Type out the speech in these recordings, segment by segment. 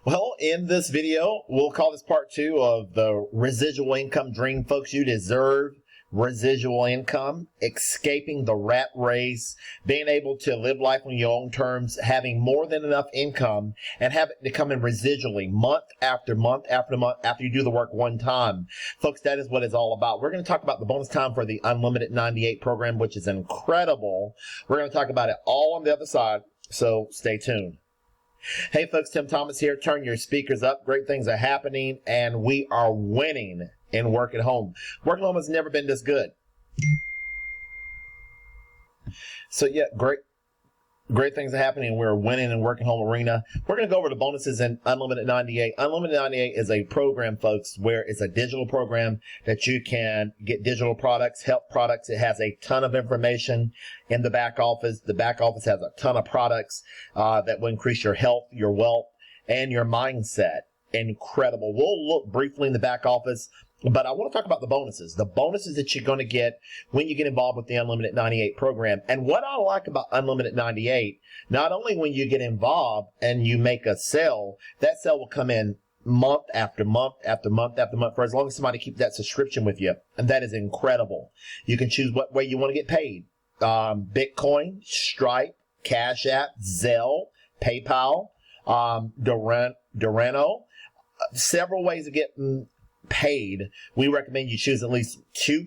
Well, in this video, we'll call this part 2 of the residual income dream. Folks, you deserve residual income, escaping the rat race, being able to live life on your own terms, having more than enough income, and have it to come in residually month after month after month after you do the work one time. Folks, that is what it's all about. We're going to talk about the bonus time for the Unlimited 98 program, which is incredible. We're going to talk about it all on the other side, so stay tuned. Hey folks, Tim Thomas here. Turn your speakers up. Great things are happening, and we are winning in work at home. Work at home has never been this good. So yeah, great things are happening. We're winning in work at home arena. We're going to go over the bonuses in Unlimited 98. Unlimited 98 is a program, folks, where it's a digital program that you can get digital products, health products. It has a ton of information in the back office. The back office has a ton of products that will increase your health, your wealth, and your mindset. Incredible. We'll look briefly in the back office, but I want to talk about the bonuses. The bonuses that you're going to get when you get involved with the Unlimited 98 program. And what I like about Unlimited 98, not only when you get involved and you make a sale, that sale will come in month after month after month after month for as long as somebody keeps that subscription with you. And that is incredible. You can choose what way you want to get paid. Bitcoin, Stripe, Cash App, Zelle, PayPal, Durano. Several ways of getting paid. We recommend you choose at least two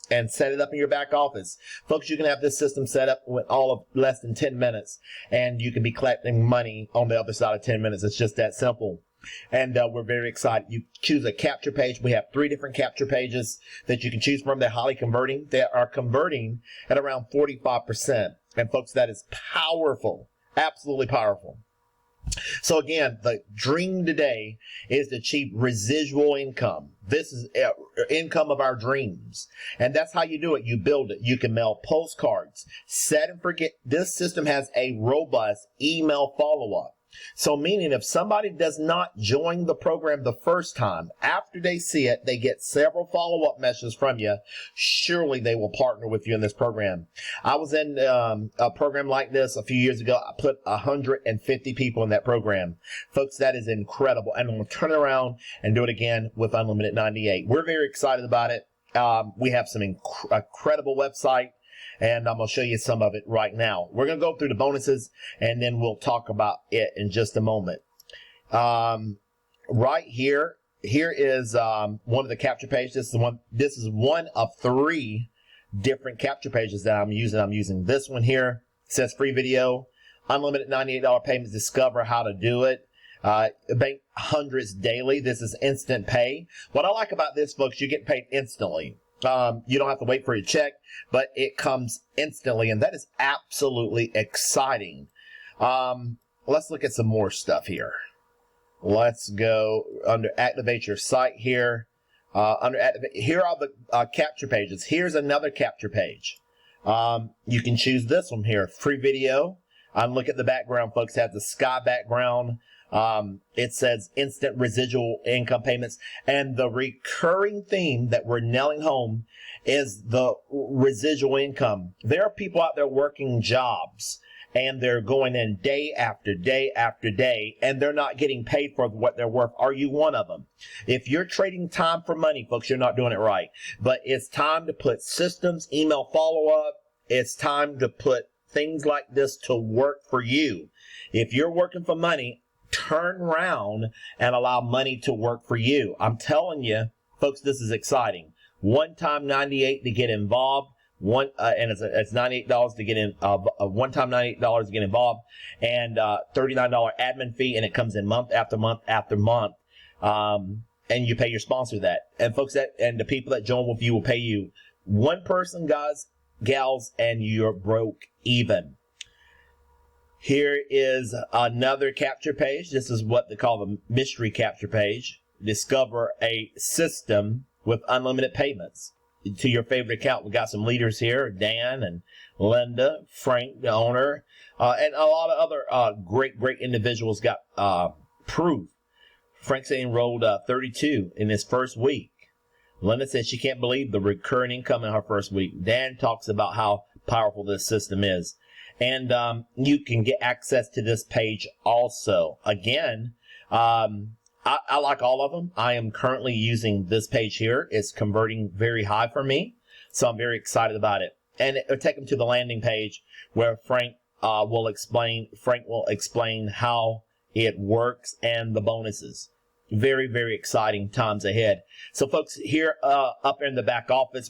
and set it up in your back office. Folks, you can have this system set up with all of less than 10 minutes, and you can be collecting money on the other side of 10 minutes. It's just that simple. And we're very excited. You choose a capture page. We have 3 different capture pages that you can choose from. They're highly converting. They are converting at around 45%. And folks, that is powerful. Absolutely powerful. So again, the dream today is to achieve residual income. This is income of our dreams. And that's how you do it. You build it. You can mail postcards. Set and forget. This system has a robust email follow-up. So meaning if somebody does not join the program the first time, after they see it, they get several follow-up messages from you. Surely they will partner with you in this program. I was in a program like this a few years ago. I put 150 people in that program. Folks, that is incredible. And I'm going to turn it around and do it again with Unlimited 98. We're very excited about it. We have some incredible website. And I'm going to show you some of it right now. We're going to go through the bonuses, and then we'll talk about it in just a moment. Right here is one of the capture pages. This is one of 3 different capture pages that I'm using. I'm using this one here. It says free video, unlimited $98 payments. Discover how to do it. Bank hundreds daily. This is instant pay. What I like about this, folks, you get paid instantly. You don't have to wait for your check, but it comes instantly, and that is absolutely exciting. Let's look at some more stuff here. Let's go under activate your site here. Here are the capture pages. Here's another capture page. You can choose this one here, free video. Look at the background, folks. It has the sky background. It says instant residual income payments, and the recurring theme that we're nailing home is the residual income. There are people out there working jobs, and they're going in day after day after day, and they're not getting paid for what they're worth. Are you one of them? If you're trading time for money, folks, you're not doing it right. But it's time to put systems, email follow-up. It's time to put things like this to work for you. If you're working for money, turn around and allow money to work for you. I'm telling you, folks, this is exciting. One time 98 to get involved. And it's $98 to get in. One time $98 to get involved, and $39 admin fee, and it comes in month after month after month. And you pay your sponsor that. And folks, and the people that join with you will pay you. One person, guys, gals, and you're broke even. Here is another capture page. This is what they call the mystery capture page. Discover a system with unlimited payments to your favorite account. We got some leaders here, Dan and Linda, Frank, the owner, and a lot of other great individuals got proof. Frank said he enrolled 32 in his first week. Linda said she can't believe the recurring income in her first week. Dan talks about how powerful this system is. And you can get access to this page also. Again, I like all of them. I am currently using this page here. It's converting very high for me, so I'm very excited about it. And it'll take them to the landing page where Frank will explain how it works and the bonuses. Very, very exciting times ahead. So folks, here up in the back office,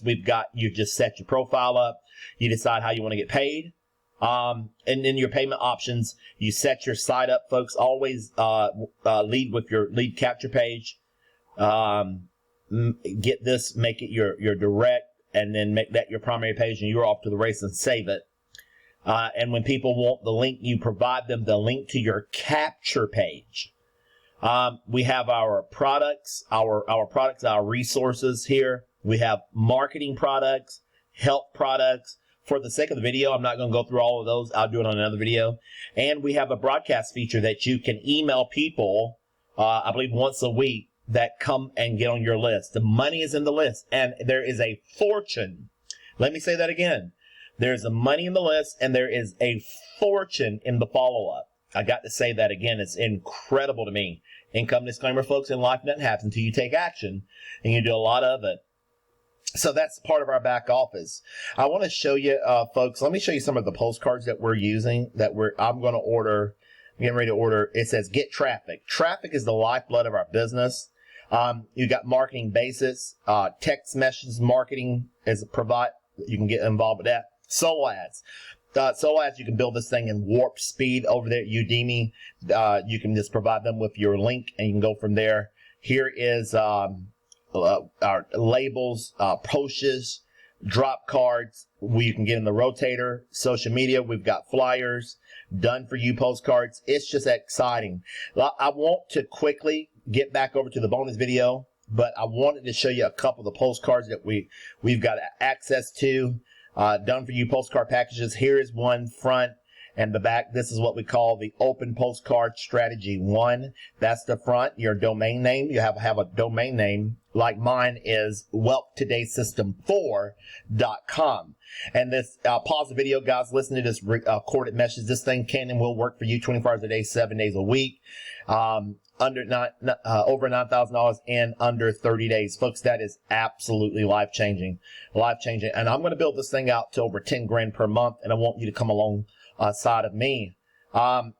you just set your profile up. You decide how you want to get paid. And in your payment options, you set your site up, folks. Always lead with your lead capture page. Make it your direct, and then make that your primary page, and you're off to the race, and save it. And when people want the link, you provide them the link to your capture page. We have our products, our resources here. We have marketing products, help products. For the sake of the video, I'm not going to go through all of those. I'll do it on another video. And we have a broadcast feature that you can email people, I believe once a week, that come and get on your list. The money is in the list, and there is a fortune. Let me say that again. There's a money in the list, and there is a fortune in the follow-up. I got to say that again. It's incredible to me. Income disclaimer, folks, in life doesn't happen until you take action, and you do a lot of it. So that's part of our back office. I want to show you, folks, let me show you some of the postcards that we're using, I'm going to order, getting ready to order. It says get traffic. Traffic is the lifeblood of our business. You got marketing basics, text message marketing you can get involved with that. Solo ads. Solo ads, you can build this thing in warp speed over there at Udemy. You can just provide them with your link, and you can go from there. Here is our labels, posters, drop cards. You can get in the rotator. Social media, we've got flyers, done for you postcards. It's just exciting. I want to quickly get back over to the bonus video, but I wanted to show you a couple of the postcards that we've got access to. Done for you postcard packages. Here is one front and the back. This is what we call the open postcard strategy 1. That's the front, your domain name. You have a domain name like mine is wealthtodaySystem4.com. And this, pause the video, guys. Listen to this recorded message. This thing can and will work for you 24 hours a day, 7 days a week. Over $9,000 in under 30 days. Folks, that is absolutely life-changing. Life-changing. And I'm going to build this thing out to over 10 grand per month, and I want you to come along side of me.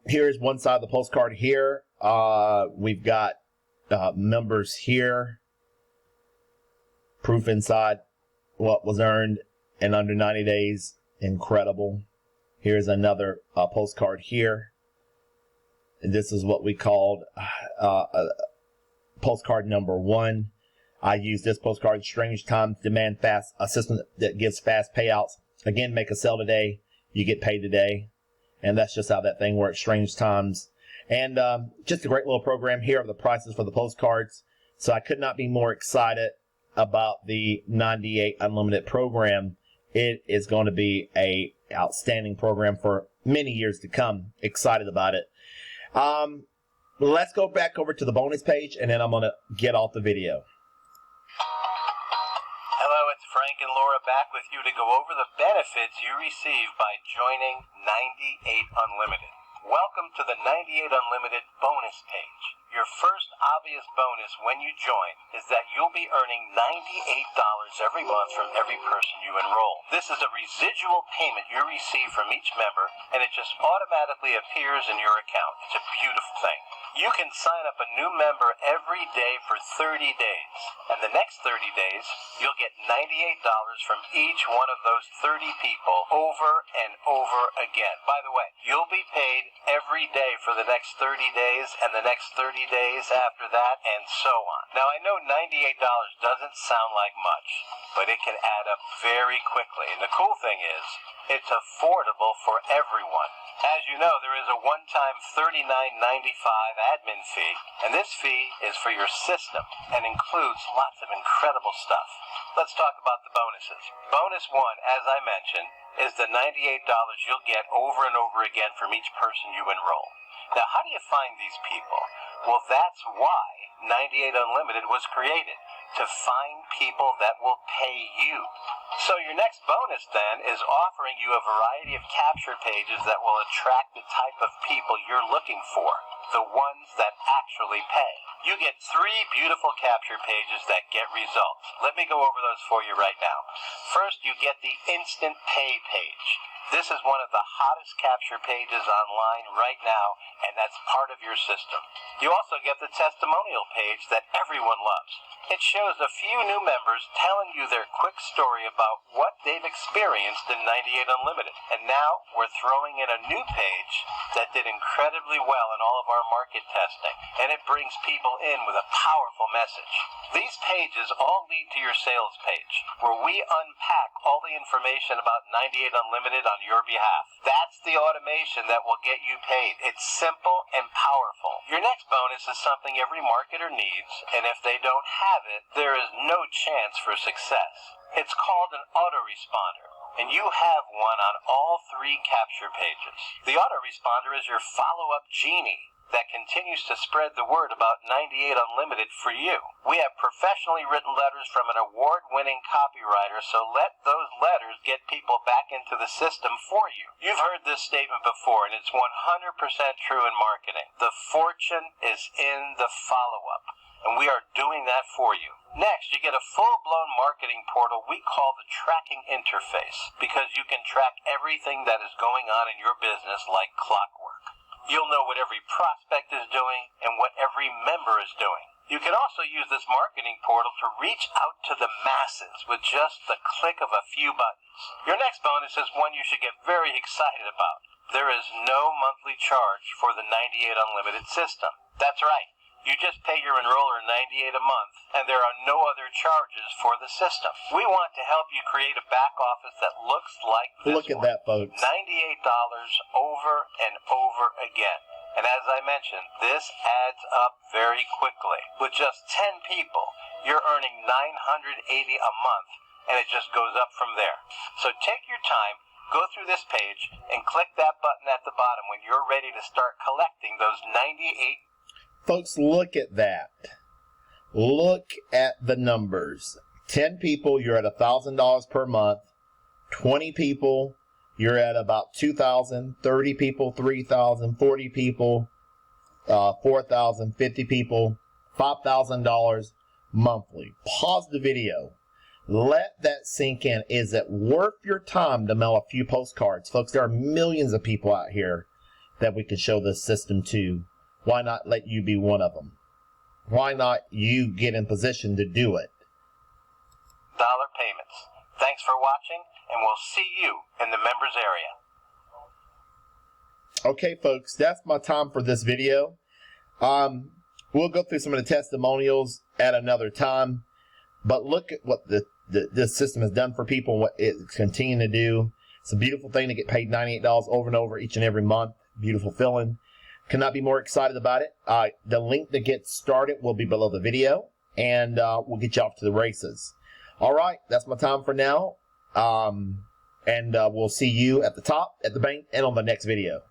Here's one side of the postcard here. We've got members here. Proof inside what was earned in under 90 days. Incredible. Here's another postcard here. This is what we called postcard number 1. I use this postcard. Strange times demand fast. A system that gives fast payouts. Again, make a sale today, you get paid today. And that's just how that thing works. Strange times. And just a great little program. Here are the prices for the postcards. So I could not be more excited about the 98 Unlimited program. It is going to be a outstanding program for many years to come. Excited about it. Let's go back over to the bonus page, and then I'm going to get off the video. Hello, it's Frank and Laura back with you to go over the benefits you receive by joining 98 Unlimited. Welcome to the 98 Unlimited bonus page. Your first obvious bonus when you join is that you'll be earning $98 every month from every person you enroll. This is a residual payment you receive from each member, and it just automatically appears in your account. It's a beautiful thing. You can sign up a new member every day for 30 days, and the next 30 days, you'll get $98 from each one of those 30 people over and over again. By the way, you'll be paid every day for the next 30 days and the next 30 days after that, and so on. Now, I know $98 doesn't sound like much, but it can add up very quickly. And the cool thing is, it's affordable for everyone. As you know, there is a one-time $39.95 admin fee, and this fee is for your system and includes lots of incredible stuff. Let's talk about the bonuses. Bonus 1, as I mentioned, is the $98 you'll get over and over again from each person you enroll. Now, how do you find these people? Well, that's why 98 Unlimited was created. to find people that will pay you. So your next bonus then is offering you a variety of capture pages that will attract the type of people you're looking for, the ones that actually pay. You get 3 beautiful capture pages that get results. Let me go over those for you right now. First, you get the instant pay page. This is one of the hottest capture pages online right now, and that's part of your system. You also get the testimonial page that everyone loves. It shows a few new members telling you their quick story about what they've experienced in 98 Unlimited. And now we're throwing in a new page that did incredibly well in all of our market testing, and it brings people in with a powerful message. These pages all lead to your sales page, where we unpack all the information about 98 Unlimited on your behalf. That's the automation that will get you paid. It's simple and powerful. Your next bonus is something every marketer needs, and if they don't have it, there is no chance for success. It's called an autoresponder, and you have one on all 3 capture pages. The autoresponder is your follow-up genie that continues to spread the word about 98 Unlimited for you. We have professionally written letters from an award-winning copywriter, so let those letters get people back into the system for you. You've heard this statement before, and it's 100% true in marketing. The fortune is in the follow-up, and we are doing that for you. Next, you get a full-blown marketing portal we call the tracking interface, because you can track everything that is going on in your business like clockwork. You'll know what every prospect is doing and what every member is doing. You can also use this marketing portal to reach out to the masses with just the click of a few buttons. Your next bonus is one you should get very excited about. There is no monthly charge for the 98 Unlimited system. That's right. You just pay your enroller $98 a month, and there are no other charges for the system. We want to help you create a back office that looks like this. Look at that, folks. $98 over and over again. And as I mentioned, this adds up very quickly. With just 10 people, you're earning $980 a month, and it just goes up from there. So take your time, go through this page, and click that button at the bottom when you're ready to start collecting those 98. Folks, look at that. Look at the numbers. 10 people, you're at $1,000 per month. 20 people, you're at about $2,000. 30 people, $3,000. 40 people, $4,000. 50 people, $5,000 monthly. Pause the video. Let that sink in. Is it worth your time to mail a few postcards? Folks, there are millions of people out here that we can show this system to. Why not let you be one of them? Why not you get in position to do it? Dollar payments. Thanks for watching, and we'll see you in the members area. Okay, folks, that's my time for this video. We'll go through some of the testimonials at another time, but look at what this system has done for people and what it's continuing to do. It's a beautiful thing to get paid $98 over and over each and every month. Beautiful feeling. Cannot be more excited about it. The link to get started will be below the video, and we'll get you off to the races. All right, that's my time for now, and we'll see you at the top, at the bank, and on the next video.